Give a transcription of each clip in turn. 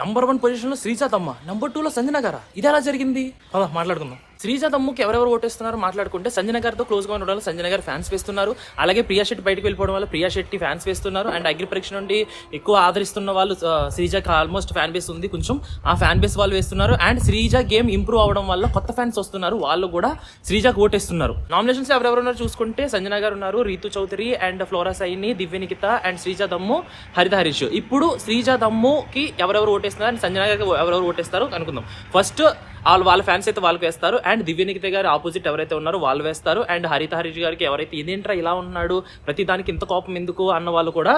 Number 1 పొజిషన్లో Sreeja తమ్మ, number 2లో సంజన గారా? ఇది ఎలా జరిగింది? అలా మాట్లాడుకుందాం. శ్రీజా తమ్ముకి ఎవరెవరు ఓటేస్తున్నారు మాట్లాడుకుంటే, సంజన గారితో క్లోజ్గా ఉండడం సంజన గారు ఫ్యాన్స్ వేస్తున్నారు. అలాగే ప్రియా శెట్టి బయటకు వెళ్ళిపోవడం వల్ల ప్రియా శెట్టి ఫ్యాన్స్ వేస్తున్నారు. అండ్ అగ్ని పరీక్ష నుండి ఎక్కువ ఆదరిస్తున్న వాళ్ళు శ్రీజాకి ఆల్మోస్ట్ ఫ్యాన్ బేస్ ఉంది కొంచెం, ఆ ఫ్యాన్ బేస్ వాళ్ళు వేస్తున్నారు. అండ్ శ్రీజా గేమ్ ఇంప్రూవ్ అవ్వడం వల్ల కొత్త ఫ్యాన్స్ వస్తున్నారు, వాళ్ళు కూడా శ్రీజాకి ఓటేస్తున్నారు. నామినేషన్స్ ఎవరెవరు ఉన్నారు చూసుకుంటే, సంజన గారు ఉన్నారు, Ritu Chaudhary and Flora Saini, Divya Nikhita and Sreeja Dammu, Haritha Harish. ఇప్పుడు శ్రీజా దమ్ముకి ఎవరెవరు ఓటేస్తున్నారు అండ్ సంజన గారికి ఎవరెవరు ఓటేస్తారు అనుకుందాం. ఫస్ట్ వాళ్ళ ఫ్యాన్స్ అయితే వాళ్ళకి వేస్తారు. అండ్ దివ్య నిఖిత గారి ఆపోజిట్ ఎవరైతే ఉన్నారో వాళ్ళు వేస్తారు. అండ్ హరిత హరీష్ గారికి ఎవరైతే ఇదేంట్రా ఇలా ఉన్నాడు, ప్రతి దానికి ఇంత కోపం ఎందుకు అన్న వాళ్ళు కూడా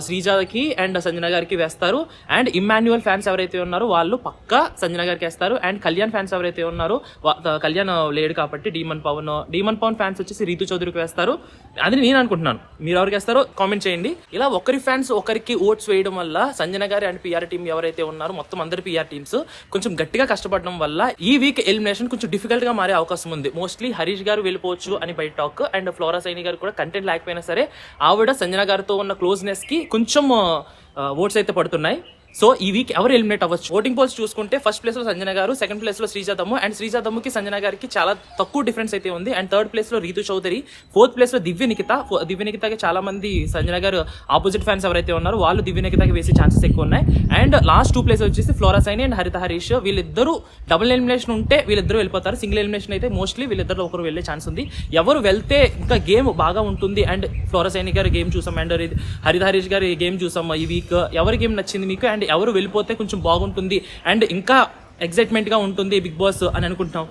శ్రీజాకి అండ్ సంజన గారికి వేస్తారు. అండ్ ఇమ్మాన్యువల్ ఫ్యాన్స్ ఎవరైతే ఉన్నారో వాళ్ళు పక్కా సంజన గారికి వేస్తారు. అండ్ కళ్యాణ్ ఫ్యాన్స్ ఎవరైతే ఉన్నారో, కళ్యాణ్ లేడు కాబట్టి డీమన్ పవన్ ఫ్యాన్స్ వచ్చేసి రీతు చౌదరికి వేస్తారు. అది నేను అనుకుంటున్నాను. మీరు ఎవరికి వేస్తారో కామెంట్ చేయండి. ఇలా ఒకరి ఫ్యాన్స్ ఒకరికి ఓట్స్ వేయడం వల్ల సంజన గారి అండ్ పిఆర్ టీం ఎవరైతే ఉన్నారో మొత్తం అందరి పిఆర్ టీమ్స్ కొంచెం గట్టిగా కష్టపడడం వల్ల ఈ వీక్ ఎలిమినేషన్ కొంచెం డిఫికల్ట్ గా మారే అవకాశం ఉంది. మోస్ట్లీ హరీష్ గారు వెళ్ళిపోవచ్చు అని బయట టాక్. అండ్ ఫ్లోరా సైని గారు కూడా కంటెంట్ లేకపోయినా సరే ఆవిడ సంజన గారితో ఉన్న క్లోజ్నెస్ కి కొంచెం ఓట్స్ అయితే పడుతున్నాయి. సో ఈ వీక్ ఎవరు ఎలిమినేట్ అవ్వచ్చు? ఓటింగ్ పోల్స్ చూసుకుంటే ఫస్ట్ ప్లేస్ లో సంజన గారు, సెకండ్ ప్లేస్ లో శ్రీజా దమ్ము. అండ్ శ్రీజా దమ్ముకి సంజన గారికి చాలా తక్కువ డిఫరెన్స్ అయితే ఉంది. అండ్ థర్డ్ ప్లేస్ లో రీతు చౌదరి, ఫోర్త్ ప్లేస్ లో దివ్య నిఖితకి చాలా మంది సంజన గారు ఆపోజిట్ ఫ్యాన్స్ ఎవరైతే ఉన్నారో వాళ్ళు దివ్య నిఖితకి వేసే ఛాన్సెస్ ఎక్కువ ఉన్నాయి. అండ్ లాస్ట్ 2 ప్లేస్ వచ్చేసి ఫ్లోరా సైని అండ్ హరిత హరీష్. వీళ్ళిద్దరూ డబుల్ ఎలిమినేషన్ ఉంటే వీళ్ళిద్దరూ వెళ్ళిపోతారు. సింగిల్ ఎలిమినేషన్ అయితే మోస్ట్లీ వీళ్ళిద్దరు ఒకరు వెళ్ళే ఛాన్స్ ఉంది. ఎవరు వెళ్తే ఇంకా గేమ్ బాగా ఉంటుంది. అండ్ ఫ్లోరా సైని గారి గేమ్ చూసాం, అండ్ హరిత హరీష్ గారి గేమ్ చూసాం ఈ వీక్. ఎవరి గేమ్ నచ్చింది మీకు? అండ్ ఎవరు వెళ్ళిపోతే కొంచెం బాగుంటుంది అండ్ ఇంకా ఎక్సైట్మెంట్ గా ఉంటుంది బిగ్ బాస్ అని అనుకుంటున్నాం?